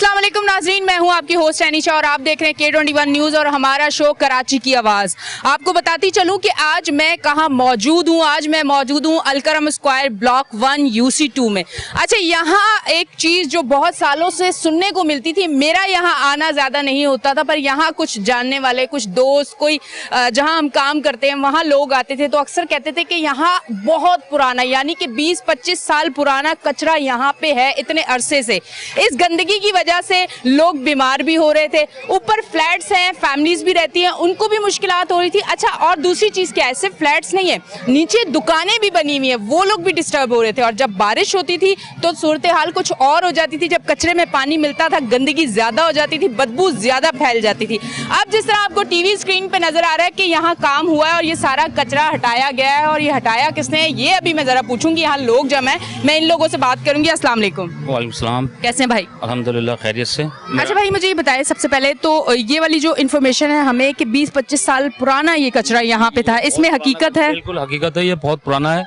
अस्सलाम वालेकुम नाज़रीन, मैं हूं आपकी होस्ट अनीशा और आप देख रहे हैं K21 न्यूज़ और हमारा शो कराची की आवाज़। आपको बताती चलूं कि आज मैं कहां मौजूद हूं। आज मैं मौजूद हूं अलकरम स्क्वायर ब्लॉक 1 UC2 में। अच्छा, यहां एक चीज़ जो बहुत सालों से सुनने को मिलती थी, मेरा यहां आना ज़्यादा नहीं होता था, पर यहां कुछ जानने वाले, कुछ दोस्त, कोई जहां हम काम करते हैं वहां लोग आते थे तो अक्सर कहते थे कि यहाँ बहुत पुराना, यानी कि 20-25 साल पुराना कचरा यहाँ पे है इतने अरसे से। इस गंदगी की वजह से लोग बीमार भी हो रहे थे। ऊपर फ्लैट्स हैं, फैमिलीज भी रहती हैं, उनको भी मुश्किलात हो रही थी। अच्छा, और दूसरी चीज़ क्या है, सिर्फ फ्लैट्स नहीं है, नीचे दुकानें भी बनी हुई हैं, वो लोग भी डिस्टर्ब हो रहे थे। और जब बारिश होती थी तो सूरत हाल कुछ और हो जाती थी। जब कचरे में पानी मिलता था, गंदगी ज़्यादा हो जाती थी, बदबू ज़्यादा फैल जाती थी। अब जिस तरह आपको टीवी स्क्रीन पर नज़र आ रहा है कि यहाँ काम हुआ है और ये सारा कचरा हटाया गया है, और ये हटाया किसने है ये अभी मैं ज़रा पूछूंगी। यहाँ लोग जमा है, मैं इन लोगों से बात करूंगी। अस्सलाम वालेकुम। वालेकुम सलाम। कैसे हैं भाई? अल्हम्दुलिल्लाह खैरियत से। अच्छा भाई, मुझे ये बताएं सबसे पहले तो ये वाली जो इन्फॉर्मेशन है हमें कि 20-25 साल पुराना ये कचरा यहाँ पे था, इसमें हकीकत है? बिल्कुल हकीकत है, ये बहुत पुराना है।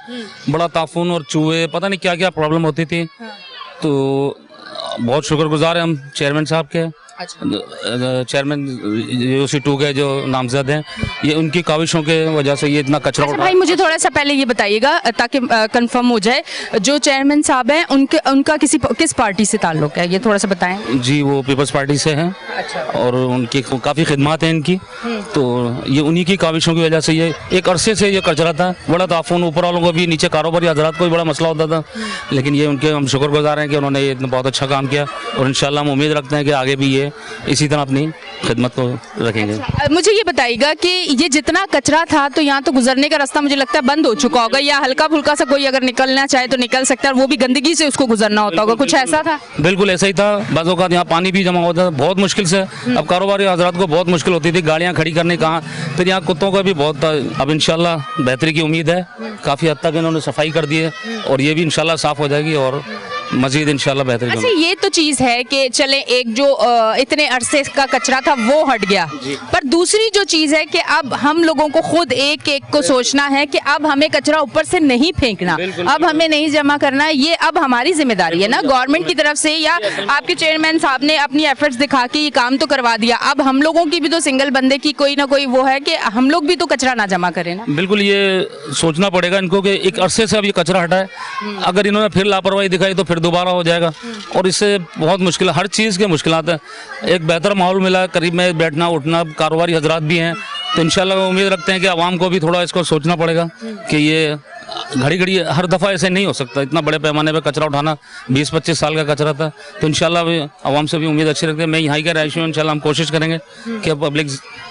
बड़ा ताफून और चूहे, पता नहीं क्या क्या प्रॉब्लम होती थी। तो बहुत शुक्रगुजार है हम चेयरमैन साहब के। अच्छा। चेयरमैन UC2 के जो नामजद हैं, ये उनकी काविशों के वजह से ये इतना कचरा अच्छा भाई, मुझे थोड़ा सा पहले ये बताइएगा ताकि कंफर्म हो जाए, जो चेयरमैन साहब हैं उनका किस पार्टी से ताल्लुक है, ये थोड़ा सा बताएं। जी, वो पीपल्स पार्टी से हैं। अच्छा। और उनकी काफ़ी खिदमत हैं इनकी। तो ये उन्हीं की काविशों की वजह से ये एक अरसे से ये कचरा था। बड़ा ताफून, ऊपर वालों को भी, नीचे कारोबारी हजरात को भी बड़ा मसला होता था, लेकिन ये उनके हम शुक्रगुजार हैं कि उन्होंने ये बहुत अच्छा काम किया। और इंशाल्लाह हम उम्मीद रखते हैं कि आगे भी ये इसी तरह अपनी खिदमत को रखेंगे। अच्छा, मुझे ये बताइएगा कि ये जितना कचरा था तो यहाँ तो गुजरने का रास्ता मुझे लगता है बंद हो चुका होगा, या हल्का फुल्का सा कोई अगर निकलना चाहे तो निकल सकता है, और वो भी गंदगी से उसको गुजरना होता होगा, कुछ ऐसा था? बिल्कुल ऐसा ही था। बाज़ औक़ात यहाँ पानी भी जमा होता था बहुत मुश्किल से। अब कारोबारी हजरात को बहुत मुश्किल होती थी गाड़ियाँ खड़ी करने कहाँ, फिर यहाँ कुत्तों का भी बहुत था। अब इंशाल्लाह बेहतरी की उम्मीद है, काफ़ी हद तक इन्होंने सफाई कर दी है और ये भी इंशाल्लाह साफ़ हो जाएगी और मजीद इंशाल्लाह बेहतरी। अच्छा, ये तो चीज़ है कि चले एक जो इतने अरसे का कचरा था वो हट गया, पर दूसरी जो चीज़ है कि अब हम लोगों को खुद एक एक को सोचना है कि अब हमें कचरा ऊपर से नहीं फेंकना, अब हमें नहीं जमा करना, ये अब हमारी जिम्मेदारी है ना गवर्नमेंट की तरफ से, या आपके चेयरमैन साहब ने अपनी एफर्ट्स दिखा के ये काम तो करवा दिया। अब हम लोगों की भी तो सिंगल बंदे की कोई ना कोई वो है कि हम लोग भी तो कचरा ना जमा करें ना। बिल्कुल, ये सोचना पड़ेगा इनको कि एक अरसे से अब ये कचरा हटा है, अगर इन्होंने फिर लापरवाही दिखाई तो फिर दोबारा हो जाएगा और इससे बहुत मुश्किल, हर चीज़ के मुश्किलात है। एक बेहतर माहौल मिला, करीब में बैठना उठना, कारोबारी हजरात भी हैं, तो इंशाल्लाह उम्मीद रखते हैं कि आवाम को भी थोड़ा इसको सोचना पड़ेगा कि ये घड़ी घड़ी हर दफ़ा ऐसे नहीं हो सकता। इतना बड़े पैमाने पर कचरा उठाना, 20-25 साल का कचरा था, तो इंशाल्लाह आवाम से भी उम्मीद अच्छी रखते हैं। मैं यहाँ का रहायशी हूँ, इंशाल्लाह हम कोशिश करेंगे कि पब्लिक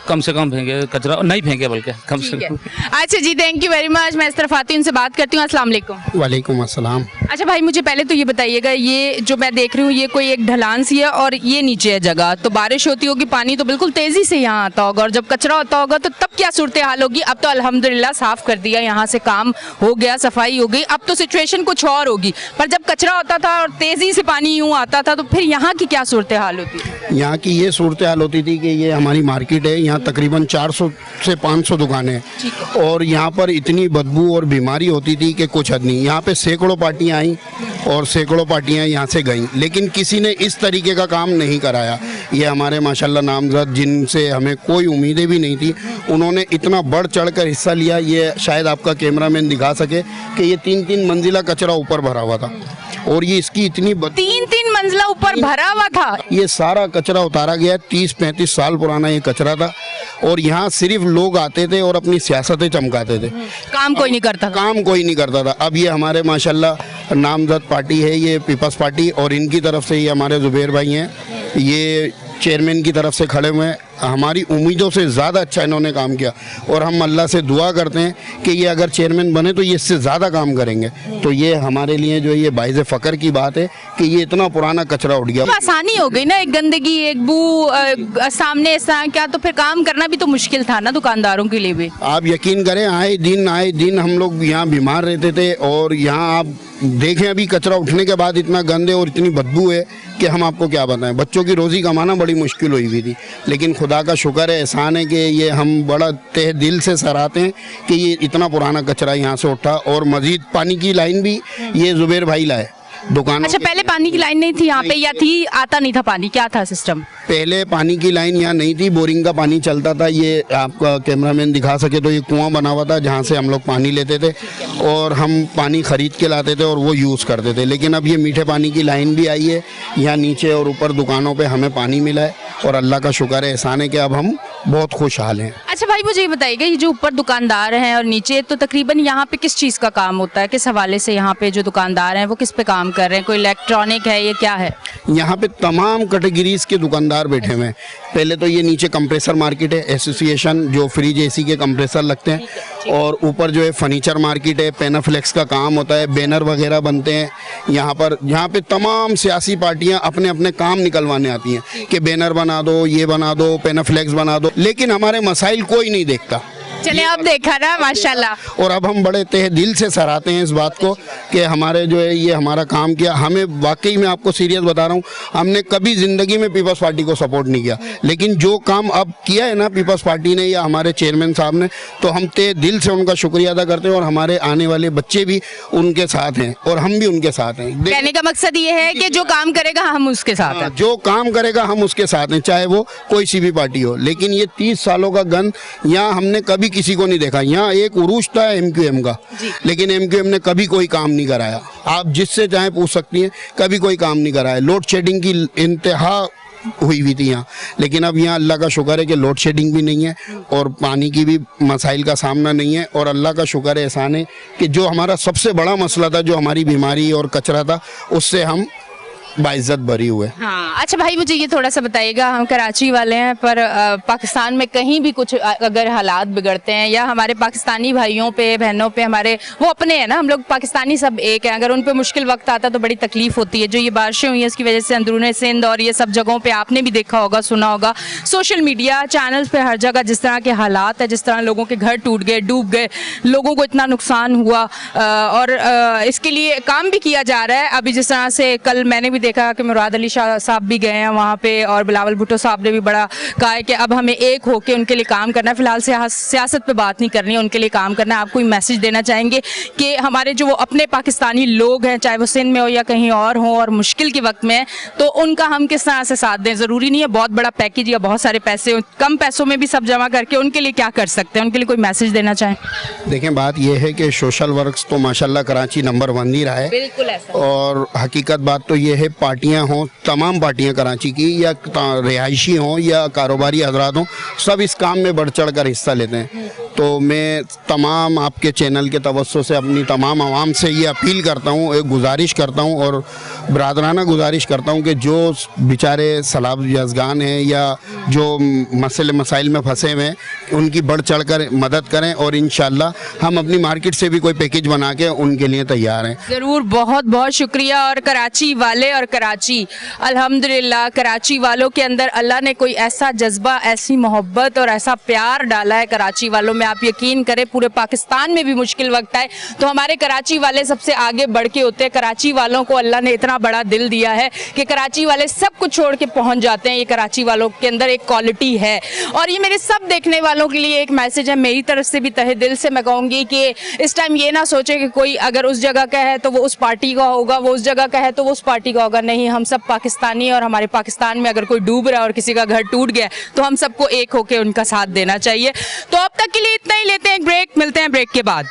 कम से कम फेंके कचरा, नहीं फेंके बल्कि कम से कम। अच्छा जी, थैंक यू वेरी मच। मैं इस तरफ आती हूँ, उनसे बात करती हूँ। अस्सलाम वालेकुम। वालेकुम अस्सलाम। अच्छा भाई, मुझे पहले तो ये बताइएगा, ये जो मैं देख रही हूँ ये कोई एक ढलान सी है और ये नीचे है जगह, तो बारिश होती होगी, पानी तो बिल्कुल तेज़ी से यहाँ आता होगा, और जब कचरा होता होगा तो तब क्या सूरत हाल होगी? अब तो अल्हम्दुलिल्लाह साफ़ कर दिया, यहाँ से काम हो गया, सफाई हो गई, अब तो सिचुएशन कुछ और होगी, पर जब कचरा होता था और तेज़ी से पानी यूँ आता था तो फिर यहाँ की क्या सूरत हाल होती थी? यहाँ की ये सूरत हाल होती थी कि ये हमारी मार्केट है, यहाँ तकरीबन 400 से 500 दुकानें हैं, और यहाँ पर इतनी बदबू और बीमारी होती थी कि कुछ हद नहीं। यहाँ पे सैकड़ों पार्टियाँ आई और सैकड़ों पार्टियाँ यहाँ से गईं, लेकिन किसी ने इस तरीके का काम नहीं कराया। ये हमारे माशाल्लाह नामजद, जिनसे हमें कोई उम्मीदें भी नहीं थी, उन्होंने इतना बढ़ चढ़ कर हिस्सा लिया। ये शायद आपका कैमरामैन दिखा सके कि ये 3-3 मंजिला कचरा ऊपर भरा हुआ था, और ये इसकी इतनी 3-3 मंजिला ऊपर भरा हुआ था। ये सारा कचरा उतारा गया। 30-35 साल पुराना ये कचरा था, और यहाँ सिर्फ लोग आते थे और अपनी सियासतें चमकाते थे, काम कोई नहीं करता था। काम कोई नहीं करता था। अब ये हमारे माशाल्लाह नामजद पार्टी है, ये पीपल्स पार्टी, और इनकी तरफ से ये हमारे जुबैर भाई हैं, ये चेयरमैन की तरफ से खड़े हुए हैं। हमारी उम्मीदों से ज़्यादा अच्छा इन्होंने काम किया, और हम अल्लाह से दुआ करते हैं कि ये अगर चेयरमैन बने तो ये इससे ज़्यादा काम करेंगे। तो ये हमारे लिए जो ये बाइज़ फ़ख्र की बात है कि ये इतना पुराना कचरा उठ गया। आसानी हो गई ना, एक गंदगी, एक बू सामने ऐसा क्या, तो फिर काम करना भी तो मुश्किल था ना दुकानदारों के लिए भी। आप यकीन करें, आए दिन हम लोग यहाँ बीमार रहते थे, और यहाँ आप देखें अभी कचरा उठने के बाद इतना गंदे और इतनी बदबू है कि हम आपको क्या बताएं। बच्चों की रोज़ी कमाना बड़ी मुश्किल हुई हुई थी, लेकिन खुदा का शुक्र है, एहसान है कि ये हम बड़ा तहे दिल से सराहते हैं कि ये इतना पुराना कचरा यहाँ से उठा। और मज़ीद पानी की लाइन भी ये जुबैर भाई लाए, दुकानों अच्छा, के- पहले पानी की लाइन नहीं थी यहाँ पे, या थी, आता नहीं था पानी, क्या था सिस्टम? पहले पानी की लाइन यहाँ नहीं थी, बोरिंग का पानी चलता था। ये आपका कैमरामैन दिखा सके तो ये कुआं बना हुआ था जहाँ से हम लोग पानी लेते थे और हम पानी खरीद के लाते थे और वो यूज़ करते थे। लेकिन अब ये मीठे पानी की लाइन भी आई है, यहाँ नीचे और ऊपर दुकानों पे हमें पानी मिला है और अल्लाह का शुक्र है, एहसान है कि अब हम बहुत खुशहाल हैं। अच्छा भाई, मुझे ये बताइएगा, ये जो ऊपर दुकानदार हैं और नीचे, तो तकरीबन यहाँ पे किस चीज़ का काम होता है, किस हवाले से यहाँ पे जो दुकानदार हैं वो किस पे काम कर रहे हैं? कोई इलेक्ट्रॉनिक है, ये क्या है? यहाँ पे तमाम कैटेगरीज के दुकानदार बैठे हुए हैं। पहले तो ये नीचे कंप्रेसर मार्केट है, एसोसिएशन जो फ्रिज एसी के कंप्रेसर लगते हैं, और ऊपर जो है फर्नीचर मार्केट है, पेनाफ्लेक्स का काम होता है, बैनर वगैरह बनते हैं यहाँ पे तमाम सियासी पार्टियां अपने अपने काम निकलवाने आती हैं कि बैनर बना दो, ये बना दो, पेनाफ्लेक्स बना दो, लेकिन हमारे मसाइल कोई नहीं देखता। चले, अब देखा ना, माशाल्लाह। और अब हम बड़े तहे दिल से सराहते हैं इस बात को कि हमारे जो है ये हमारा काम किया। हमें वाकई में आपको सीरियस बता रहा हूँ, हमने कभी ज़िंदगी में पीपल्स पार्टी को सपोर्ट नहीं किया, लेकिन जो काम अब किया है ना पीपल्स पार्टी ने या हमारे चेयरमैन साहब ने, तो हम तहे दिल से उनका शुक्रिया अदा करते हैं और हमारे आने वाले बच्चे भी उनके साथ हैं और हम भी उनके साथ हैं। कहने का मकसद ये है कि जो काम करेगा हम उसके साथ हैं। जो काम करेगा हम उसके साथ हैं, चाहे वो कोई सी भी पार्टी हो। लेकिन ये 30 सालों का गन यहाँ हमने कभी किसी को नहीं देखा। यहाँ एक उरूज था एमक्यूएम का, लेकिन एमक्यूएम ने कभी कोई काम नहीं कराया। आप जिससे चाहे पूछ सकती हैं, कभी कोई काम नहीं कराया। लोड शेडिंग की इंतहा हुई थी यहाँ, लेकिन अब यहाँ अल्लाह का शुक्र है कि लोड शेडिंग भी नहीं है और पानी की भी मसाइल का सामना नहीं है। और अल्लाह का शुक्र है, एहसान है कि जो हमारा सबसे बड़ा मसला था, जो हमारी बीमारी और कचरा था, उससे हम बाइज्जत भरी हुए। हाँ, अच्छा भाई, मुझे ये थोड़ा सा बताइएगा, हम कराची वाले हैं, पर पाकिस्तान में कहीं भी कुछ अगर हालात बिगड़ते हैं या हमारे पाकिस्तानी भाइयों पे बहनों पे, हमारे वो अपने हैं ना, हम लोग पाकिस्तानी सब एक हैं, अगर उन पे मुश्किल वक्त आता तो बड़ी तकलीफ होती है। जो ये बारिशें हुई हैं उसकी वजह से अंदरूनी सिंध और ये सब जगहों पे आपने भी देखा होगा, सुना होगा, सोशल मीडिया चैनल्स पे हर जगह जिस तरह के हालात है, जिस तरह लोगों के घर टूट गए, डूब गए, लोगों को इतना नुकसान हुआ, और इसके लिए काम भी किया जा रहा है। अभी जिस तरह से कल मैंने भी देखा कि मुराद अली शाह साहब भी गए हैं वहाँ पे, और बिलावल भुट्टो साहब ने भी बड़ा कहा है कि अब हमें एक होके उनके लिए काम करना है। फिलहाल सियासत पे बात नहीं करनी है, उनके लिए काम करना है। आप कोई मैसेज देना चाहेंगे कि हमारे जो वो अपने पाकिस्तानी लोग हैं, चाहे वो सिंध में हो या कहीं और हो, और मुश्किल के वक्त में, तो उनका हम किस तरह से साथ दें? ज़रूरी नहीं है बहुत बड़ा पैकेज या बहुत सारे पैसे, कम पैसों में भी सब जमा करके उनके लिए क्या कर सकते हैं? उनके लिए कोई मैसेज देना चाहें? देखें, बात यह है कि सोशल वर्क्स तो माशाल्लाह कराची नंबर 1 ही रहा है। बिल्कुल ऐसा। और हकीकत बात तो ये है, पार्टियां हों, तमाम पार्टियां कराची की, या रिहायशी हों या कारोबारी हजरात हों, सब इस काम में बढ़ चढ़ कर हिस्सा लेते हैं। तो मैं तमाम आपके चैनल के तवज्जो से अपनी तमाम आवाम से ये अपील करता हूँ, एक गुजारिश करता हूँ और बरादराना गुजारिश करता हूँ कि जो बेचारे सलाब यज़गान हैं या जो मसले मसाइल में फंसे हुए हैं, उनकी बढ़ चढ़ कर मदद करें और इंशाल्लाह हम अपनी मार्केट से भी कोई पैकेज बना के उनके लिए तैयार हैं। ज़रूर, बहुत बहुत शुक्रिया। और कराची वाले और कराची, अल्हम्दुलिल्लाह कराची वालों के अंदर अल्लाह ने कोई ऐसा जज्बा, ऐसी मोहब्बत और ऐसा प्यार डाला है कराची वालों में, आप यकीन करें पूरे पाकिस्तान में भी मुश्किल वक्त आए तो हमारे कराची वाले सबसे आगे बढ़ के होते हैं। कराची वालों को अल्लाह ने इतना बड़ा दिल दिया है कि कराची वाले सब कुछ छोड़ के पहुंच जाते हैं। ये कराची वालों के अंदर एक क्वालिटी है। और ये मेरे सब देखने वालों के लिए एक मैसेज है, मेरी तरफ से भी तहे दिल से मैं कहूँगी कि इस टाइम ये ना सोचे कि कोई अगर उस जगह का है तो वो उस पार्टी का होगा, वो उस जगह का है तो वो उस पार्टी का होगा। नहीं, हम सब पाकिस्तानी, और हमारे पाकिस्तान में अगर कोई डूब रहा है और किसी का घर टूट गया तो हम सबको एक होकर उनका साथ देना चाहिए। तो अब तक के लिए इतना ही, लेते हैं एक ब्रेक, मिलते हैं ब्रेक के बाद।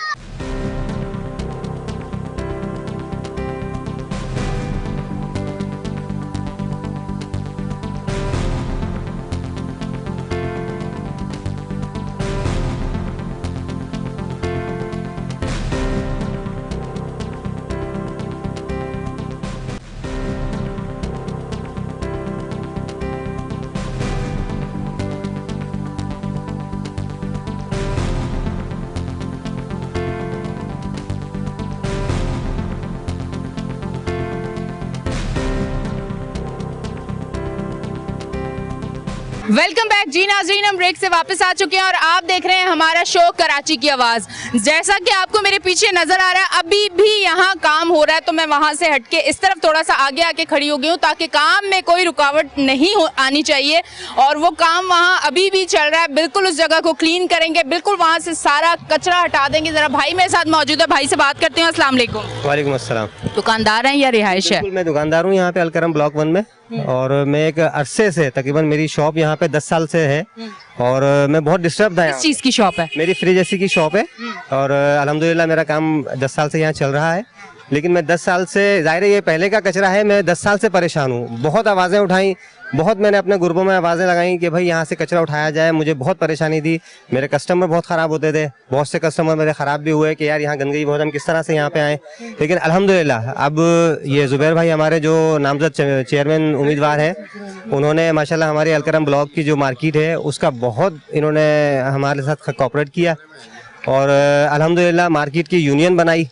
वेलकम बैक जी नाज़रीन, हम ब्रेक से वापस आ चुके हैं और आप देख रहे हैं हमारा शो कराची की आवाज़। जैसा कि आपको मेरे पीछे नजर आ रहा है, अभी भी यहाँ काम हो रहा है, तो मैं वहाँ से हटके इस तरफ थोड़ा सा आगे आके खड़ी हो गई हूँ ताकि काम में कोई रुकावट नहीं आनी चाहिए। और वो काम वहाँ अभी भी चल रहा है, बिल्कुल उस जगह को क्लीन करेंगे, बिल्कुल वहाँ से सारा कचरा हटा देंगे। जरा भाई मेरे साथ मौजूद है, भाई से बात करते हैं। अस्सलाम वालेकुम। वालेकुम अस्सलाम। दुकानदार हैं या रिहाइश है? बिल्कुल, मैं दुकानदार हूँ यहाँ पे अलकरम ब्लॉक 1 में, और मैं एक अरसे से तकरीबन मेरी शॉप यहाँ पे 10 साल से है, और मैं बहुत डिस्टर्ब था। किस चीज़ की शॉप है? मेरी फ्रिज एसी की शॉप है, और अल्हम्दुलिल्लाह मेरा काम 10 साल से यहाँ चल रहा है। लेकिन मैं 10 साल से, जाहिर है ये पहले का कचरा है, मैं 10 साल से परेशान हूँ। बहुत आवाज़ें उठाई, बहुत मैंने अपने ग्रुपों में आवाज़ें लगाई कि भाई यहाँ से कचरा उठाया जाए। मुझे बहुत परेशानी थी, मेरे कस्टमर बहुत ख़राब होते थे, बहुत से कस्टमर मेरे ख़राब भी हुए कि यार यहाँ गंदगी बहुत, हम किस तरह से यहाँ पे आए। लेकिन अल्हम्दुलिल्लाह अब ये ज़ुबैर भाई हमारे जो नामजद चेयरमैन उम्मीदवार हैं, उन्होंने माशाल्लाह हमारे अलकरम ब्लॉक की जो मार्केट है उसका बहुत इन्होंने हमारे साथ कोऑपरेट किया, और अल्हम्दुलिल्लाह मार्केट की यूनियन बनाई।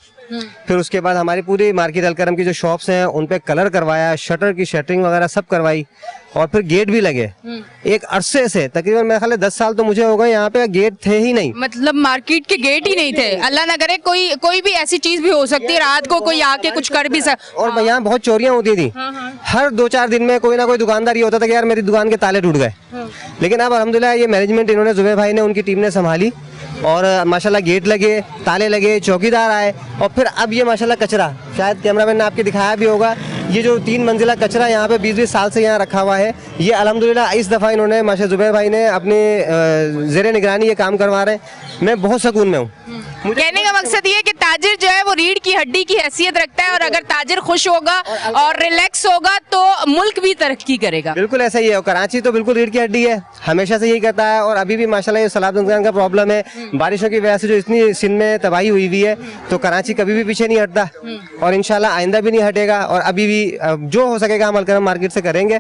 फिर उसके बाद हमारी पूरी मार्केट अलकरम की जो शॉप्स हैं उन पे कलर करवाया, शटर की शटरिंग वगैरह सब करवाई, और फिर गेट भी लगे। एक अरसे से तकरीबन मेरे ख्याल 10 साल तो मुझे हो गए, यहाँ पे गेट थे ही नहीं। मतलब मार्केट के गेट ही नहीं थे। अल्लाह ना करे कोई भी ऐसी चीज भी हो सकती है, रात को कोई आके कुछ कर भी और यहाँ बहुत चोरियां होती थी। हर 2-4 दिन में कोई ना कोई दुकानदार ये होता था कि यार मेरी दुकान के ताले टूट गए। लेकिन अब अल्हम्दुलिल्लाह ये मैनेजमेंट इन्होंने, जुबैर भाई ने, उनकी टीम ने संभाली, और माशाल्लाह गेट लगे, ताले लगे, चौकीदार आए, और फिर अब ये माशाल्लाह कचरा, शायद कैमरामैन ने आपके दिखाया भी होगा, ये जो 3 मंजिला कचरा यहाँ पे 20-20 साल से यहाँ रखा हुआ है, ये अल्हम्दुलिल्लाह इस दफ़ा इन्होंने माशाल्लाह जुबैर भाई ने अपनी ज़ेरे निगरानी ये काम करवा रहे हैं। मैं बहुत सुकून में हूँ। कहने का मकसद ये है कि ताजिर जो है वो रीढ़ की हड्डी की हैसियत रखता है, और अगर ताजिर खुश होगा और रिलैक्स होगा तो मुल्क भी तरक्की करेगा। बिल्कुल ऐसा ही है, और कराची तो बिल्कुल रीढ़ की हड्डी है, हमेशा से यही करता है। और अभी भी माशाल्लाह ये सैलाब नुकसान का प्रॉब्लम है, बारिशों की वजह से जो इतनी सिंध में तबाही हुई हुई है, तो कराची कभी भी पीछे नहीं हटता, और इंशाल्लाह आइंदा भी नहीं हटेगा। और अभी भी जो हो सकेगा हम अलकरम मार्केट से करेंगे।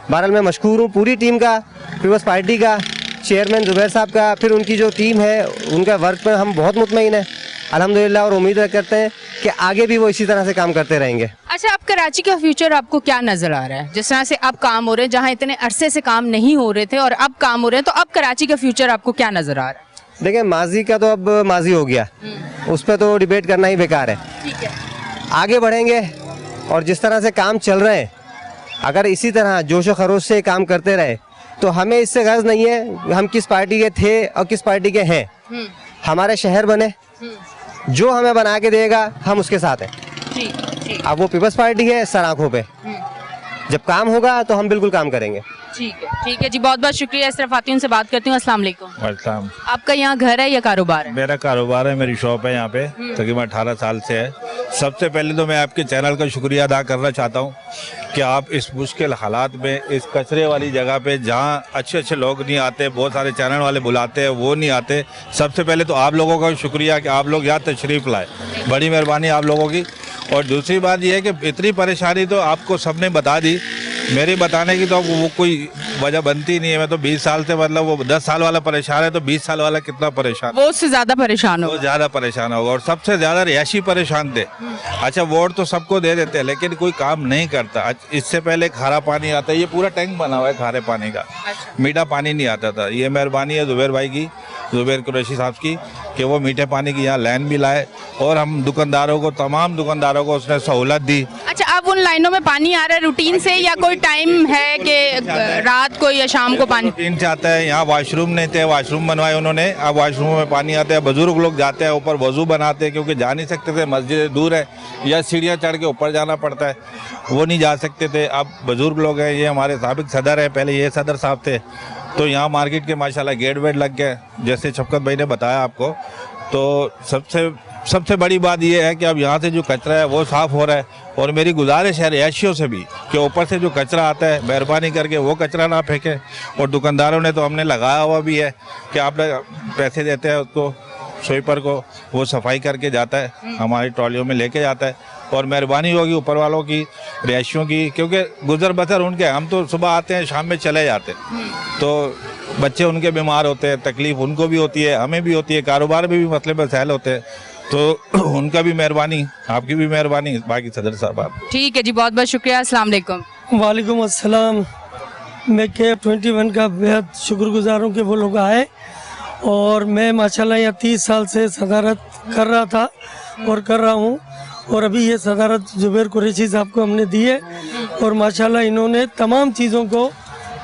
बहरहाल मैं मशकूर हूँ पूरी टीम का, पीपल्स पार्टी का, चेयरमैन जुबैर साहब का, फिर उनकी जो टीम है उनका वर्क पर हम बहुत मुतमईन है अल्हम्दुलिल्लाह, और उम्मीद करते हैं कि आगे भी वो इसी तरह से काम करते रहेंगे। अच्छा, अब कराची का फ्यूचर आपको क्या नजर आ रहा है? जिस तरह से अब काम हो रहे हैं, जहाँ इतने अरसे से काम नहीं हो रहे थे और अब काम हो रहे हैं, तो अब कराची का फ्यूचर आपको क्या नजर आ रहा है? देखिए, माजी का तो अब माजी हो गया, उस पर तो डिबेट करना ही बेकार है। ठीक है, आगे बढ़ेंगे, और जिस तरह से काम चल रहे हैं, अगर इसी तरह जोशो खरोश से काम करते रहे तो हमें इससे गर्ज नहीं है हम किस पार्टी के थे और किस पार्टी के हैं। हमारे शहर बने, जो हमें बना के देगा हम उसके साथ हैं। ठीक। अब वो पीपल्स पार्टी है सर आंखों पे, जब काम होगा तो हम बिल्कुल काम करेंगे। ठीक है जी, बहुत बहुत शुक्रिया। इस तरह खातून से बात करती हूँ। अस्सलाम वालेकुम। वालेकुम। आपका यहाँ घर है या कारोबार है? मेरा कारोबार है, मेरी शॉप है यहाँ पे, तकरीबन 18 साल से है। सबसे पहले तो मैं आपके चैनल का शुक्रिया अदा करना चाहता हूँ कि आप इस मुश्किल हालात में, इस कचरे वाली जगह पे जहाँ अच्छे लोग नहीं आते, बहुत सारे चैनल वाले बुलाते हैं वो नहीं आते, सबसे पहले तो आप लोगों का शुक्रिया कि आप लोग यहाँ तशरीफ़ लाए, बड़ी मेहरबानी आप लोगों की। और दूसरी बात यह है कि इतनी परेशानी तो आपको सबने बता दी, मेरे बताने की तो वो कोई वजह बनती नहीं है। मैं तो 20 साल से, मतलब वो 10 साल वाला परेशान है तो 20 साल वाला कितना परेशान, वो उससे ज्यादा परेशान वो ज़्यादा परेशान होगा। और सबसे ज़्यादा रिहायशी परेशान थे। अच्छा, वोट तो सबको दे देते हैं लेकिन कोई काम नहीं करता। इससे पहले खारा पानी आता है, ये पूरा टैंक बना हुआ है खारे पानी का, मीठा पानी नहीं आता था। ये मेहरबानी है जुबैर भाई की, जुबैर कुरैशी साहब की, कि वो मीठे पानी की यहाँ लाइन भी लाए, और हम दुकानदारों को, तमाम दुकानदारों को उसने सहूलत दी। अच्छा, अब उन लाइनों में पानी आ रहा है रूटीन से, या कोई टाइम है कि रात को या शाम को पानी? रूटीन से आता है। यहाँ वॉशरूम नहीं थे, वॉशरूम बनवाए उन्होंने, अब वॉशरूम में पानी आता है। बुजुर्ग लोग जाते हैं ऊपर वजू बनाते हैं, क्योंकि जा नहीं सकते थे, मस्जिद दूर है या सीढ़ियाँ चढ़ के ऊपर जाना पड़ता है, वो नहीं जा सकते थे। अब बुजुर्ग लोग हैं, ये हमारे साबिक सदर है, पहले ये सदर साहब थे, तो यहाँ मार्केट के माशाल्लाह गेट वेट लग गए, जैसे शफकत भाई ने बताया आपको। तो सबसे बड़ी बात यह है कि अब यहाँ से जो कचरा है वो साफ़ हो रहा है। और मेरी गुजारिश है रिहायशियों से भी कि ऊपर से जो कचरा आता है मेहरबानी करके वो कचरा ना फेंकें। और दुकानदारों ने तो हमने लगाया हुआ भी है कि आप पैसे देते हैं उसको, स्वीपर को, वो सफाई करके जाता है, हमारी ट्रॉलियों में लेके जाता है। और मेहरबानी होगी ऊपर वालों की, रिहायशियों की, क्योंकि गुजर बसर उनके, हम तो सुबह आते हैं शाम में चले जाते हैं, तो बच्चे उनके बीमार होते हैं, तकलीफ़ उनको भी होती है, हमें भी होती है, कारोबार में भी मसले मसाइल होते हैं, तो उनका भी मेहरबानी, आपकी भी मेहरबानी, बाकी सदर साहब आप। ठीक है जी, बहुत बहुत शुक्रिया। अस्सलाम वालेकुम। वालेकुम अस्सलाम। मैं K21 का बेहद शुक्रगुजार हूँ कि वो लोग आए, और मैं माशाल्लाह यहाँ 30 साल से सदारत कर रहा था और कर रहा हूँ, और अभी ये सदारत जुबैर कुरैशी साहब को हमने दी है, और माशाल्लाह इन्होंने तमाम चीज़ों को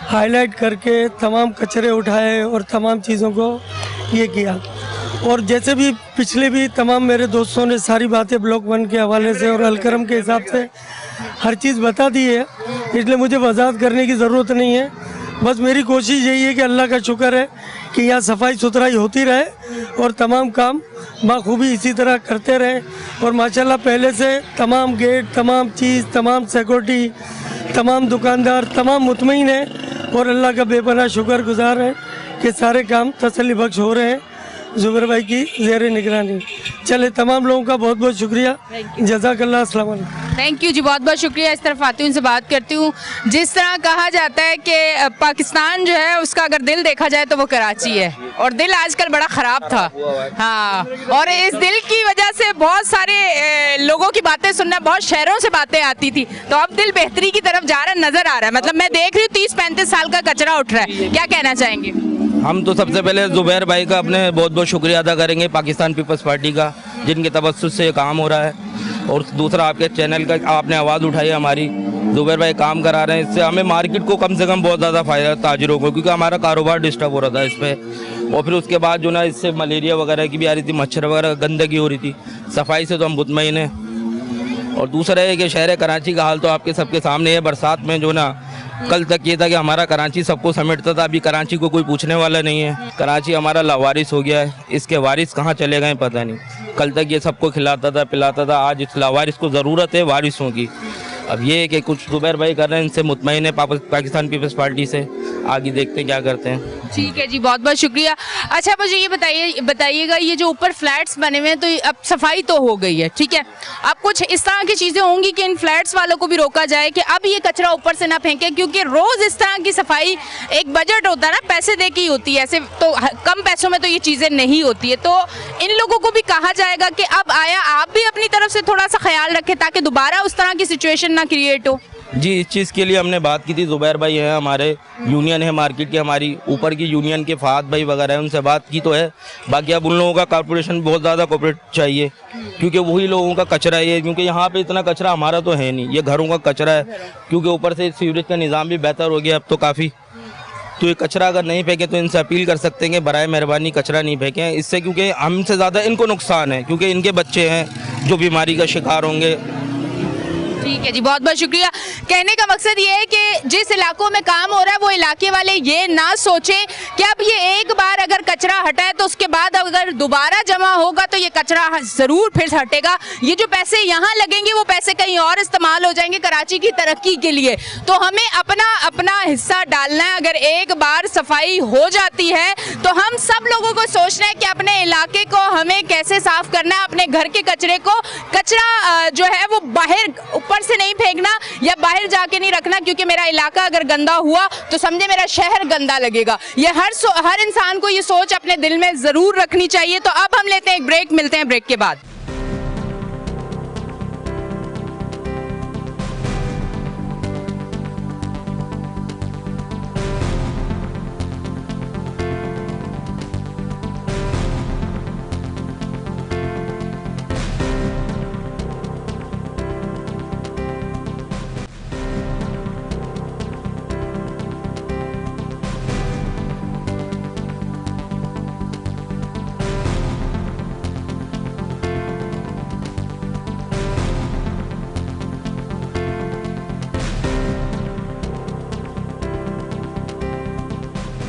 हाईलाइट करके तमाम कचरे उठाए और तमाम चीज़ों को ये किया। और जैसे भी पिछले भी तमाम मेरे दोस्तों ने सारी बातें ब्लॉक 1 के हवाले से और अलकरम के हिसाब से हर चीज़ बता दी है, इसलिए मुझे वजाहत करने की ज़रूरत नहीं है। बस मेरी कोशिश यही है कि अल्लाह का शुक्र है कि यहाँ सफाई सुथराई होती रहे और तमाम काम बाखूबी इसी तरह करते रहें, और माशाल्लाह पहले से तमाम गेट, तमाम चीज़, तमाम सिक्योरिटी, तमाम दुकानदार तमाम मुतमईन हैं, और अल्लाह का बेपनाह शुक्रगुजार है कि सारे काम तसल्ली बख्श हो रहे हैं जुबैर भाई की ज़ेर निगरानी। चले, तमाम लोगों का बहुत बहुत शुक्रिया, जज़ाकल्लाह, अस्सलाम वालेकुम। थैंक यू जी, बहुत बहुत शुक्रिया। इस तरफ आती हूँ, उनसे बात करती हूँ। जिस तरह कहा जाता है कि पाकिस्तान जो है उसका अगर दिल देखा जाए तो वो कराची है, और दिल आजकल बड़ा ख़राब था। हाँ, और इस दिल की वजह से बहुत सारे लोगों की बातें सुनना, बहुत शहरों से बातें आती थी, तो अब दिल बेहतरी की तरफ जा रहा नज़र आ रहा है। मतलब मैं देख रही हूँ 30-35 साल का कचरा उठ रहा है, क्या कहना चाहेंगे? हम तो सबसे पहले जुबैर भाई का अपने बहुत बहुत शुक्रिया अदा करेंगे, पाकिस्तान पीपल्स पार्टी का, जिनके तवज्जुह से ये काम हो रहा है। और दूसरा आपके चैनल का आपने आवाज़ उठाई हमारी, जुबैर भाई काम करा रहे हैं, इससे हमें मार्केट को कम से कम बहुत ज़्यादा फ़ायदा है ताजरों को, क्योंकि हमारा कारोबार डिस्टर्ब हो रहा था इस पर। और फिर उसके बाद जो ना इससे मलेरिया वगैरह की भी आ रही थी, मच्छर वगैरह गंदगी हो रही थी, सफाई से तो हम मुतमईन हैं। और दूसरा है कि शहर कराची का हाल तो आपके सबके सामने है। बरसात में जो ना कल तक ये था कि हमारा कराची सबको समेटता था, अभी कराची को कोई पूछने वाला नहीं है। कराची हमारा लावारिस हो गया है, इसके वारिस कहाँ चले गए पता नहीं। कल तक ये सबको खिलाता था पिलाता था, आज इस लावारिस को ज़रूरत है वारिसों की। अब ये है कि कुछ जुबैर भाई कर रहे हैं, इनसे मुतमईन है पाकिस्तान पीपल्स पार्टी से। आगे देखते हैं क्या करते हैं। ठीक है जी, बहुत बहुत शुक्रिया। अच्छा मुझे ये बताइएगा, ये जो ऊपर फ्लैट्स बने हुए हैं तो अब सफाई तो हो गई है, ठीक है, अब कुछ इस तरह की चीज़ें होंगी कि इन फ्लैट्स वालों को भी रोका जाए कि अब ये कचरा ऊपर से ना फेंके, क्योंकि रोज़ इस तरह की सफाई एक बजट होता है ना, पैसे दे के ही होती है, ऐसे तो कम पैसों में तो ये चीज़ें नहीं होती है। तो इन लोगों को भी कहा जाएगा कि अब आया आप भी अपनी तरफ से थोड़ा सा ख्याल रखें ताकि दोबारा उस तरह की सिचुएशन ना क्रिएट हो। जी, इस चीज़ के लिए हमने बात की थी, जुबैर भाई हैं हमारे, यूनियन है मार्केट की हमारी ऊपर की यूनियन के फहद भाई वगैरह है, उनसे बात की तो है। बाकी अब उन लोगों का कॉर्पोरेशन बहुत ज़्यादा कोऑपरेट चाहिए, क्योंकि वही लोगों का कचरा है, क्योंकि यहाँ पे इतना कचरा हमारा तो है नहीं, ये घरों का कचरा है, क्योंकि ऊपर से सीवरेज का निज़ाम भी बेहतर हो गया अब तो काफ़ी। तो ये कचरा अगर नहीं फेंके तो इनसे अपील कर सकते हैं कि बराए मेहरबानी कचरा नहीं फेंकें, इससे क्योंकि हमसे ज़्यादा इनको नुकसान है, क्योंकि इनके बच्चे हैं जो बीमारी का शिकार होंगे। ठीक है जी, बहुत बहुत शुक्रिया। कहने का मकसद ये है कि जिस इलाकों में काम हो रहा है वो इलाके वाले ये ना सोचें कि अब ये एक बार अगर कचरा हटाए तो उसके बाद अगर दोबारा जमा होगा तो ये कचरा ज़रूर फिर हटेगा। ये जो पैसे यहाँ लगेंगे वो पैसे कहीं और इस्तेमाल हो जाएंगे कराची की तरक्की के लिए। तो हमें अपना अपना हिस्सा डालना है। अगर एक बार सफाई हो जाती है तो हम सब लोगों को सोचना है कि अपने इलाके को हमें कैसे साफ करना है, अपने घर के कचरे को, कचरा जो है वो बाहर ऊपर से नहीं फेंकना या बाहर जाके नहीं रखना, क्योंकि मेरा इलाका अगर गंदा हुआ तो समझे मेरा शहर गंदा लगेगा। ये हर इंसान को ये सोच अपने दिल में जरूर रखनी चाहिए। तो अब हम लेते हैं एक ब्रेक, मिलते हैं ब्रेक के बाद।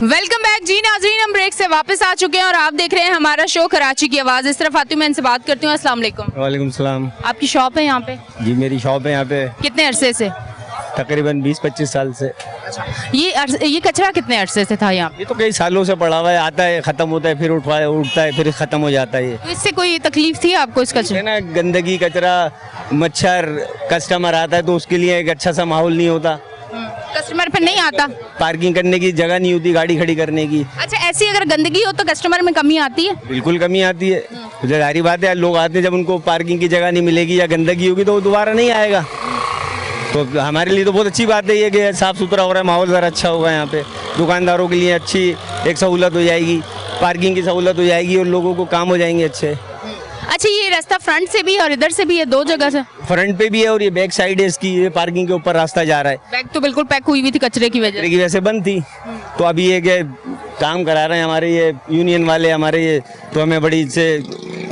वेलकम बैक जी नाज़रीन, हम ब्रेक से वापस आ चुके हैं और आप देख रहे हैं हमारा शो कराची की आवाज़। इस तरफ आती हूँ, मैं इनसे बात करती हूँ। अस्सलाम वालेकुम। वालेकुम सलाम। आपकी शॉप है यहाँ पे? जी मेरी शॉप है यहाँ पे। कितने अरसे से? तकरीबन 20-25 साल से। ये कचरा कितने अरसे से था यहाँ? ये तो कई सालों से पड़ा हुआ है, आता है ख़त्म होता है, फिर उठता है फिर ख़त्म हो जाता है। तो इससे कोई तकलीफ थी आपको इस कचरे? ना गंदगी, कचरा, मच्छर, कस्टमर आता है तो उसके लिए एक अच्छा सा माहौल नहीं होता, कस्टमर फिर नहीं आता, पार्किंग करने की जगह नहीं होती गाड़ी खड़ी करने की। अच्छा, ऐसी अगर गंदगी हो तो कस्टमर में कमी आती है? बिल्कुल कमी आती है, जाहिर बात है। लोग आते हैं, जब उनको पार्किंग की जगह नहीं मिलेगी या गंदगी होगी तो वो दोबारा नहीं आएगा। तो हमारे लिए तो बहुत अच्छी बात है ये कि साफ़ सुथरा हो रहा है, माहौल ज़रा अच्छा होगा यहाँ पे, दुकानदारों के लिए अच्छी एक सहूलत हो जाएगी, पार्किंग की सहूलत हो जाएगी और लोगों को काम हो जाएंगे अच्छे। अच्छा, ये रास्ता फ्रंट से भी और इधर से भी है, दो जगह से? फ्रंट पे भी है और ये बैक साइड है इसकी, ये पार्किंग के ऊपर रास्ता जा रहा है। बैग तो बिल्कुल पैक हुई हुई थी कचरे की वजह से। की वजह से बंद थी, तो अभी ये कि काम करा रहे हैं हमारे ये यूनियन वाले हमारे ये, तो हमें बड़ी से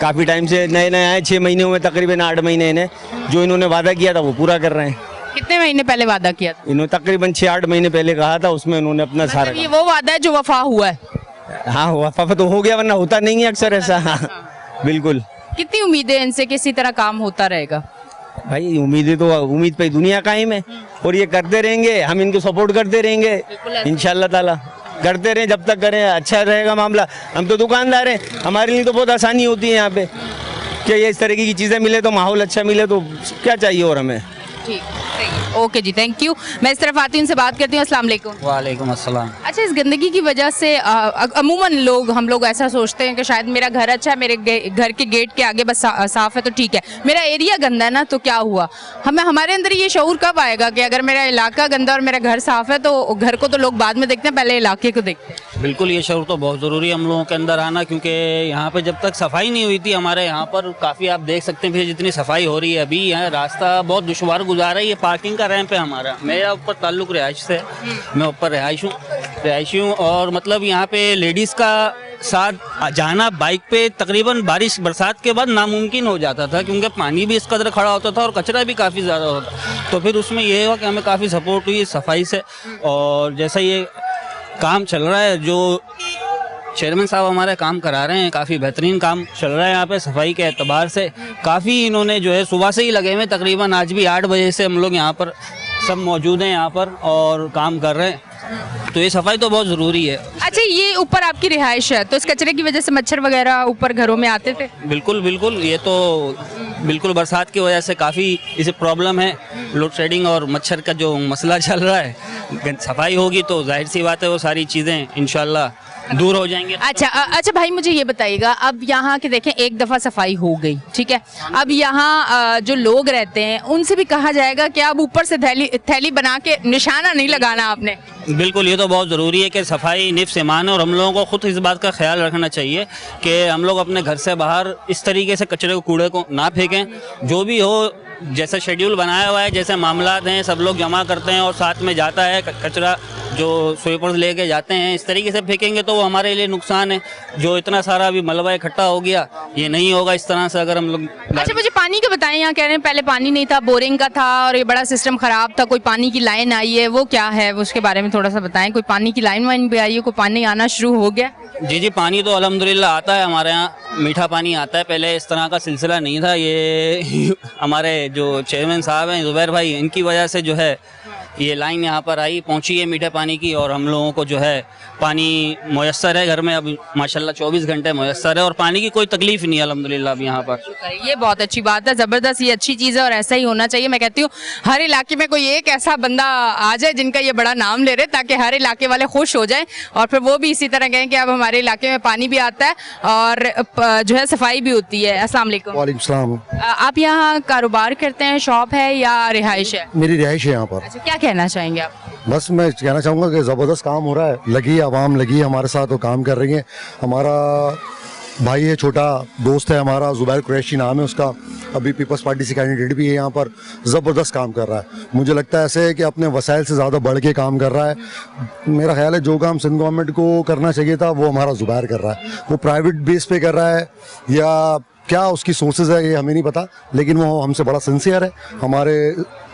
काफ़ी टाइम से नए नए आए, 6 महीने हुए तकरीबन, 8 महीने इन्हें जो इन्होंने वादा किया था वो पूरा कर रहे हैं। कितने महीने पहले वादा किया था? इन्होंने तकरीबन 6-8 महीने पहले कहा था, उसमें उन्होंने अपना सारा मतलब ये वो वादा है जो वफा हुआ है? हाँ वफा तो हो गया, वरना होता नहीं है अक्सर ऐसा। हाँ बिल्कुल। कितनी उम्मीदें इनसे किसी तरह काम होता रहेगा? भाई उम्मीदें तो उम्मीद पे दुनिया कायम है और ये करते रहेंगे, हम इनको सपोर्ट करते रहेंगे इंशाल्लाह ताला, करते रहें जब तक करें, अच्छा रहेगा मामला। हम तो दुकानदार हैं, हमारे लिए तो बहुत आसानी होती है यहाँ पे कि ये इस तरीके की चीज़ें मिले तो माहौल अच्छा मिले, तो क्या चाहिए और हमें। ठीक, ओके जी, थैंक यू। मैं इस तरफ आती हूँ, उनसे बात करती हूँ। अस्सलाम वालेकुम। वालेकुम अस्सलाम। अच्छा, इस गंदगी की वजह से अमूमन हम लोग ऐसा सोचते हैं कि शायद मेरा घर अच्छा है, मेरे घर के गेट के आगे बस साफ है तो ठीक है, मेरा एरिया गंदा है ना तो क्या हुआ? हमारे अंदर ये शऊर कब आएगा कि अगर मेरा इलाका गंदा और मेरा घर साफ है तो घर को तो लोग बाद में देखते हैं, पहले इलाके को देखते हैं। बिल्कुल, ये शऊर तो बहुत ज़रूरी है हम लोगों के अंदर आना, क्योंकि यहाँ पे जब तक सफाई नहीं हुई थी हमारे यहाँ पर, काफ़ी आप देख सकते हैं फिर जितनी सफाई हो रही है अभी, यहाँ रास्ता बहुत दुश्वार गुजारा है। ये पार्किंग का रैंप है हमारा, मेरा ऊपर ताल्लुक रिहाइश से, मैं ऊपर रिहायशी हूँ और मतलब यहाँ पे लेडीज़ का साथ जाना बाइक पे तकरीबन बरसात के बाद नामुमकिन हो जाता था, क्योंकि पानी भी इस कदर खड़ा होता था और कचरा भी काफ़ी ज़्यादा होता। तो फिर उसमें ये हुआ कि हमें काफ़ी सपोर्ट हुई सफाई से, और जैसा ये काम चल रहा है, जो चेयरमैन साहब हमारे काम करा रहे हैं, काफ़ी बेहतरीन काम चल रहा है यहाँ पे सफाई के एतबार से। काफ़ी इन्होंने जो है सुबह से ही लगे हुए, तकरीबन आज भी 8 बजे से हम लोग यहाँ पर सब मौजूद हैं यहाँ पर और काम कर रहे हैं, तो ये सफाई तो बहुत ज़रूरी है। अच्छा, ये ऊपर आपकी रिहाइश है तो इस कचरे की वजह से मच्छर वगैरह ऊपर घरों में आते थे? बिल्कुल बिल्कुल, ये तो बिल्कुल बरसात की वजह से काफ़ी इसे प्रॉब्लम है, लोड शेडिंग और मच्छर का जो मसला चल रहा है। सफाई होगी तो जाहिर सी बात है वो सारी चीज़ें इंशाल्लाह दूर हो जाएंगे। अच्छा भाई, मुझे ये बताइएगा, अब यहाँ के देखें एक दफ़ा सफाई हो गई, ठीक है, अब यहाँ जो लोग रहते हैं उनसे भी कहा जाएगा कि अब ऊपर से थैली बना के निशाना नहीं लगाना आपने? बिल्कुल, ये तो बहुत ज़रूरी है कि सफाई निफ्स ईमान है, और हम लोगों को खुद इस बात का ख्याल रखना चाहिए कि हम लोग अपने घर से बाहर इस तरीके से कचरे को कूड़े को ना फेंकें। जो भी हो, जैसा शेड्यूल बनाया हुआ है, जैसे मामलात हैं, सब लोग जमा करते हैं और साथ में जाता है कचरा, जो स्वीपर्स लेके जाते हैं, इस तरीके से फेंकेंगे तो वो हमारे लिए नुकसान है। जो इतना सारा अभी मलबा इकट्ठा हो गया, ये नहीं होगा इस तरह से अगर हम लोग। अच्छा, मुझे पानी का बताएं, यहाँ कह रहे हैं पहले पानी नहीं था, बोरिंग का था और ये बड़ा सिस्टम ख़राब था, कोई पानी की लाइन आई है, वो क्या है, उसके बारे में थोड़ा सा बताएं। कोई पानी की लाइन वाइन भी आई है, कोई पानी आना शुरू हो गया? जी, पानी तो अल्हम्दुलिल्लाह आता है हमारे यहाँ, मीठा पानी आता है, पहले इस तरह का सिलसिला नहीं था। ये हमारे जो चेयरमैन साहब हैं ज़ुबैर भाई, इनकी वजह से जो है ये लाइन यहाँ पर आई, पहुँची है मीठे पानी की, और हम लोगों को जो है पानी मुयस्सर है घर में, अब माशाल्लाह 24 घंटे मुयस्सर है और पानी की कोई तकलीफ नहीं है अल्हम्दुलिल्लाह अब यहाँ पर। ये बहुत अच्छी बात है, ज़बरदस्त, ये अच्छी चीज़ है और ऐसा ही होना चाहिए। मैं कहती हूँ हर इलाके में कोई एक ऐसा बंदा आ जाए जिनका ये बड़ा नाम ले रहे, ताकि हर इलाके वाले खुश हो जाएं और फिर वो भी इसी तरह कहें कि अब हमारे इलाके में पानी भी आता है और जो है सफाई भी होती है। अस्सलाम वालेकुम। वालेकुम सलाम। आप यहाँ कारोबार करते हैं, शॉप है या रिहाइश है? मेरी रिहाइश है यहाँ पर। अच्छा, क्या कहना चाहेंगे आप? बस मैं कहना चाहूँगा कि ज़बरदस्त काम हो रहा है, लगी आवाम लगी हमारे साथ, वो काम कर रही है। हमारा भाई है, छोटा दोस्त है हमारा, ज़ुबैर कुरैशी नाम है उसका, अभी पीपल्स पार्टी से कैंडिडेट भी है यहाँ पर, ज़बरदस्त काम कर रहा है। मुझे लगता है ऐसे है कि अपने वसाइल से ज़्यादा बढ़ के काम कर रहा है। मेरा ख्याल है जो काम सिंध गवर्नमेंट को करना चाहिए था वो हमारा ज़ुबैर कर रहा है। वो प्राइवेट बेस पे कर रहा है या क्या उसकी सोर्सेज है ये हमें नहीं पता, लेकिन वो हमसे बड़ा सिंसियर है, हमारे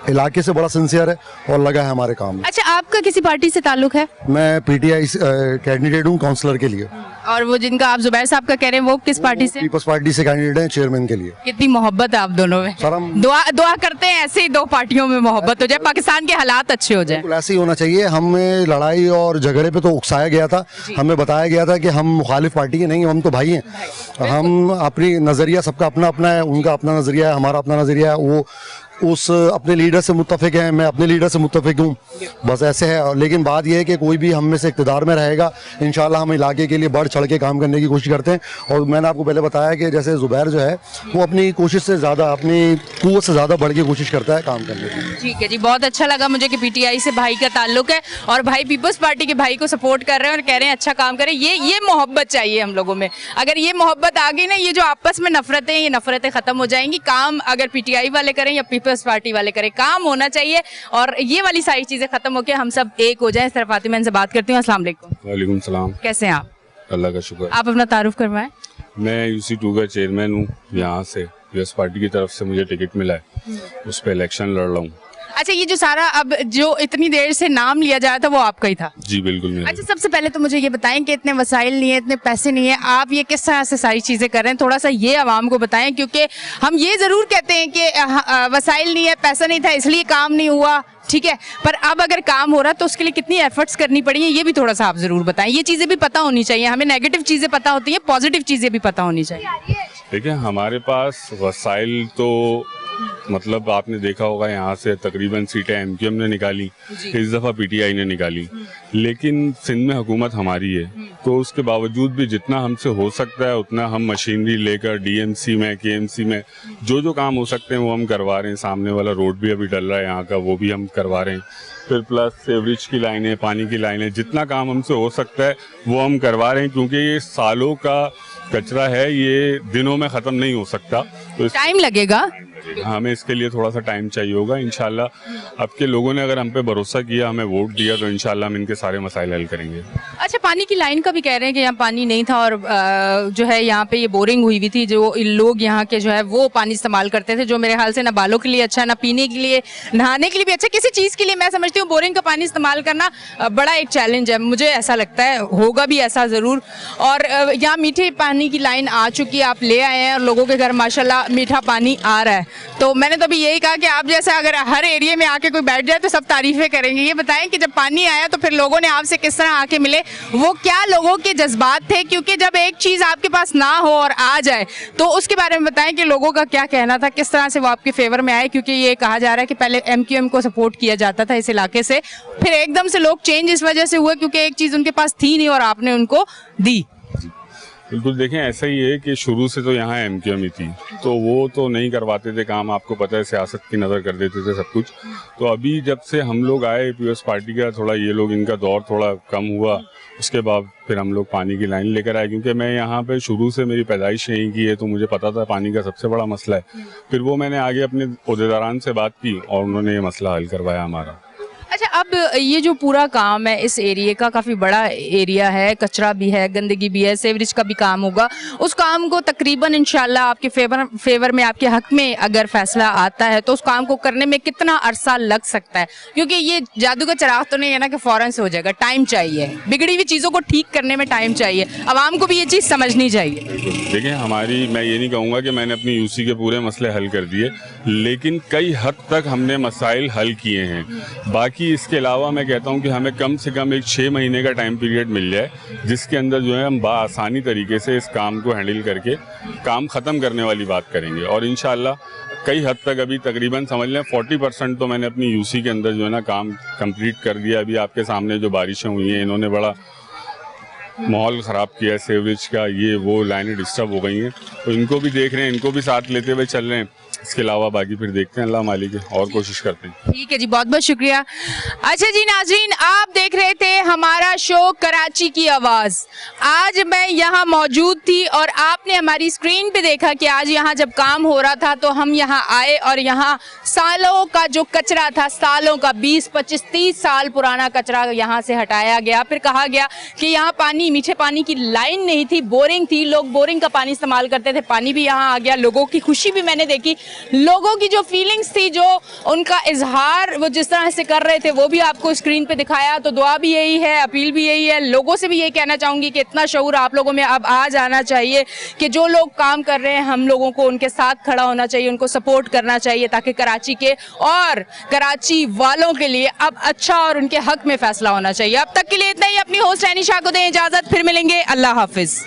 इलाके से बड़ा सिंसियर है और लगा है हमारे काम में। अच्छा, आपका किसी पार्टी से ताल्लुक है? मैं पीटीआई कैंडिडेट हूँ काउंसलर के लिए। और वो जिनका आप जुबैर साहब का कह रहे हैं वो किस पार्टी से? पीपल्स पार्टी से कैंडिडेट हैं चेयरमैन के लिए। कितनी मोहब्बत है आप दोनों में। सर हम दुआ करते हैं ऐसे ही दो पार्टियों में मोहब्बत हो जाए, पाकिस्तान के हालात अच्छे हो जाए। बिल्कुल ऐसे ही होना चाहिए। हमें लड़ाई और झगड़े पे तो उकसाया गया था, हमें बताया गया था कि हम मुखालिफ पार्टी के नहीं, हम तो भाई हैं। हम अपनी नज़रिया, सबका अपना अपना है, उनका अपना नज़रिया है, हमारा अपना नज़रिया है। वो उस अपने लीडर से मुत्तफिक हैं, मैं अपने लीडर से मुत्तफिक हूँ, बस ऐसे है। लेकिन बात यह है कि कोई भी हम में से इक़्तिदार में रहेगा, इंशाल्लाह हम इलाके के लिए बढ़ चढ़ के काम करने की कोशिश करते हैं। और मैंने आपको पहले बताया कि जैसे ज़ुबैर जो है वो अपनी कोशिश से ज़्यादा, अपनी क़ुव्वत से ज़्यादा बढ़ के कोशिश करता है काम करने की। ठीक है जी, बहुत अच्छा लगा मुझे कि पीटीआई से भाई का ताल्लुक है और भाई पीपल्स पार्टी के भाई को सपोर्ट कर रहे हैं और कह रहे हैं अच्छा काम करें। ये मोहब्बत चाहिए हम लोगों में। अगर ये मोहब्बत आ गई ना, ये जो आपस में नफरतें, ये नफरतें खत्म हो जाएंगी। काम अगर पीटीआई वाले करें या पीपल्स पार्टी वाले करें, काम होना चाहिए और ये वाली सारी चीजें खत्म होकर हम सब एक हो जाएं। सर फातिमा इनसे बात करती हूँ। अस्सलाम वालेकुम। वालेकुम सलाम। कैसे हैं आप? अल्लाह का शुक्र। आप अपना तारुफ करवाएं। मैं UC2 का चेयरमैन हूँ। यहाँ से यूएस पार्टी की तरफ से मुझे टिकट मिला है, उस पर इलेक्शन लड़ रहा हूँ। अच्छा, ये जो सारा अब जो इतनी देर से नाम लिया जा रहा था वो आपका ही था? जी बिल्कुल मेरा। अच्छा, सबसे पहले तो मुझे ये बताएं कि इतने वसाइल नहीं है, इतने पैसे नहीं है, आप ये किस तरह से सारी चीजें कर रहे हैं? थोड़ा सा ये आवाम को बताएं, क्योंकि हम ये जरूर कहते हैं कि वसाइल नहीं है, पैसा नहीं था इसलिए काम नहीं हुआ, ठीक है, पर अब अगर काम हो रहा है तो उसके लिए कितनी एफर्ट्स करनी पड़ी है, ये भी थोड़ा सा आप जरूर बताएं। ये चीजें भी पता होनी चाहिए हमें, नेगेटिव चीजें पता होती हैं, पॉजिटिव चीजें भी पता होनी चाहिए। देखिए, हमारे पास वसाइल तो मतलब आपने देखा होगा, यहाँ से तकरीबन सीटें MQM ने निकाली, इस दफ़ा PTI ने निकाली, लेकिन सिंध में हुकूमत हमारी है, तो उसके बावजूद भी जितना हमसे हो सकता है उतना हम मशीनरी लेकर DMC में, KMC में जो काम हो सकते हैं वो हम करवा रहे हैं। सामने वाला रोड भी अभी डल रहा है यहाँ का, वो भी हम करवा रहे हैं। फिर प्लस सेवरेज की लाइनें, पानी की लाइनें, जितना काम हमसे हो सकता है वो हम करवा रहे हैं, क्योंकि ये सालों का कचरा है, ये दिनों में ख़त्म नहीं हो सकता, तो टाइम लगेगा। हमें इसके लिए थोड़ा सा टाइम चाहिए होगा। इंशाल्लाह अब के लोगों ने अगर हम पे भरोसा किया, हमें वोट दिया, तो इंशाल्लाह हम इनके सारे मसाइल हल करेंगे। अच्छा, पानी की लाइन का भी कह रहे हैं कि यहाँ पानी नहीं था और जो है यहाँ पे ये बोरिंग हुई हुई थी, जो लोग यहाँ के जो है वो पानी इस्तेमाल करते थे, जो मेरे ख्याल से ना बालों के लिए अच्छा, ना पीने के लिए, नहाने के लिए भी अच्छा, किसी चीज़ के लिए मैं समझती हूँ बोरिंग का पानी इस्तेमाल करना बड़ा एक चैलेंज है, मुझे ऐसा लगता है, होगा भी ऐसा ज़रूर। और यहाँ मीठे पानी की लाइन आ चुकी है, आप ले आए हैं और लोगों के घर माशाल्लाह मीठा पानी आ रहा है। तो मैंने तो अभी यही कहा कि आप जैसा अगर हर एरिया में आके कोई बैठ जाए तो सब तारीफें करेंगे। ये बताएं कि जब पानी आया तो फिर लोगों ने आपसे किस तरह आके मिले, वो क्या लोगों के जज्बात थे? क्योंकि जब एक चीज़ आपके पास ना हो और आ जाए तो उसके बारे में बताएं कि लोगों का क्या कहना था, किस तरह से वो आपके फेवर में आए। क्योंकि ये कहा जा रहा है कि पहले MQM को सपोर्ट किया जाता था इस इलाके से, फिर एकदम से लोग चेंज इस वजह से हुए क्योंकि एक चीज़ उनके पास थी नहीं और आपने उनको दी। बिल्कुल, देखें ऐसा ही है कि शुरू से तो यहाँ MQM ही थी, तो वो तो नहीं करवाते थे काम, आपको पता है, सियासत की नज़र कर देते थे सब कुछ। तो अभी जब से हम लोग आए पीपल्स पार्टी का, थोड़ा ये लोग, इनका दौर थोड़ा कम हुआ, उसके बाद फिर हम लोग पानी की लाइन लेकर आए, क्योंकि मैं यहाँ पे शुरू से, मेरी पैदाइश यहीं की है, तो मुझे पता था पानी का सबसे बड़ा मसला है। फिर वो मैंने आगे अपने ओहदेदारान से बात की और उन्होंने ये मसला हल करवाया हमारा। अच्छा, अब ये जो पूरा काम है इस एरिया का, काफ़ी बड़ा एरिया है, कचरा भी है, गंदगी भी है, सेवरेज का भी काम होगा, उस काम को तकरीबन इंशाल्लाह आपके फेवर में, आपके हक में अगर फैसला आता है तो उस काम को करने में कितना अरसा लग सकता है? क्योंकि ये जादू का चिराग तो नहीं है ना कि फ़ौरन से हो जाएगा, टाइम चाहिए, बिगड़ी हुई चीज़ों को ठीक करने में टाइम चाहिए, आवाम को भी ये चीज़ समझनी चाहिए। देखिए, हमारी, मैं ये नहीं कहूँगा कि मैंने अपनी UC के पूरे मसले हल कर दिए, लेकिन कई हद तक हमने मसाइल हल किए हैं। बाकी इसके अलावा मैं कहता हूं कि हमें कम से कम एक 6 महीने का टाइम पीरियड मिल जाए, जिसके अंदर जो है हम आसानी तरीके से इस काम को हैंडल करके काम ख़त्म करने वाली बात करेंगे। और इंशाल्लाह कई हद तक, अभी तकरीबन समझ लें 40% तो मैंने अपनी UC के अंदर जो है ना काम कंप्लीट कर दिया। अभी आपके सामने जो बारिशें हुई हैं, इन्होंने बड़ा माहौल ख़राब किया है, सेवरेज का, ये वो लाइनें डिस्टर्ब हो गई हैं, तो इनको भी देख रहे हैं, इनको भी साथ लेते हुए चल रहे हैं। इसके अलावा बाकी फिर देखते हैं, अल्लाह मालिक है, और कोशिश करते हैं। ठीक है जी, बहुत बहुत शुक्रिया। अच्छा जी नाज़रीन, आप देख रहे थे हमारा शो कराची की आवाज़। आज मैं यहाँ मौजूद थी और आपने हमारी स्क्रीन पे देखा कि आज यहाँ जब काम हो रहा था तो हम यहाँ आए और यहाँ सालों का जो कचरा था, सालों का 20, 25, 30 साल पुराना कचरा यहाँ से हटाया गया। फिर कहा गया कि यहाँ पानी, मीठे पानी की लाइन नहीं थी, बोरिंग थी, लोग बोरिंग का पानी इस्तेमाल करते थे, पानी भी यहाँ आ गया। लोगों की खुशी भी मैंने देखी, लोगों की जो फीलिंग्स थी, जो उनका इजहार वो जिस तरह से कर रहे थे, वो भी आपको स्क्रीन पे दिखाया। तो दुआ भी यही है, अपील भी यही है, लोगों से भी यही कहना चाहूँगी कि इतना शऊर आप लोगों में अब आ जाना चाहिए कि जो लोग काम कर रहे हैं, हम लोगों को उनके साथ खड़ा होना चाहिए, उनको सपोर्ट करना चाहिए, ताकि कराची के और कराची वालों के लिए अब अच्छा और उनके हक में फैसला होना चाहिए। अब तक के लिए इतना ही। अपनी होस्ट एनिशा को दें इजाज़त, फिर मिलेंगे, अल्लाह हाफिज़।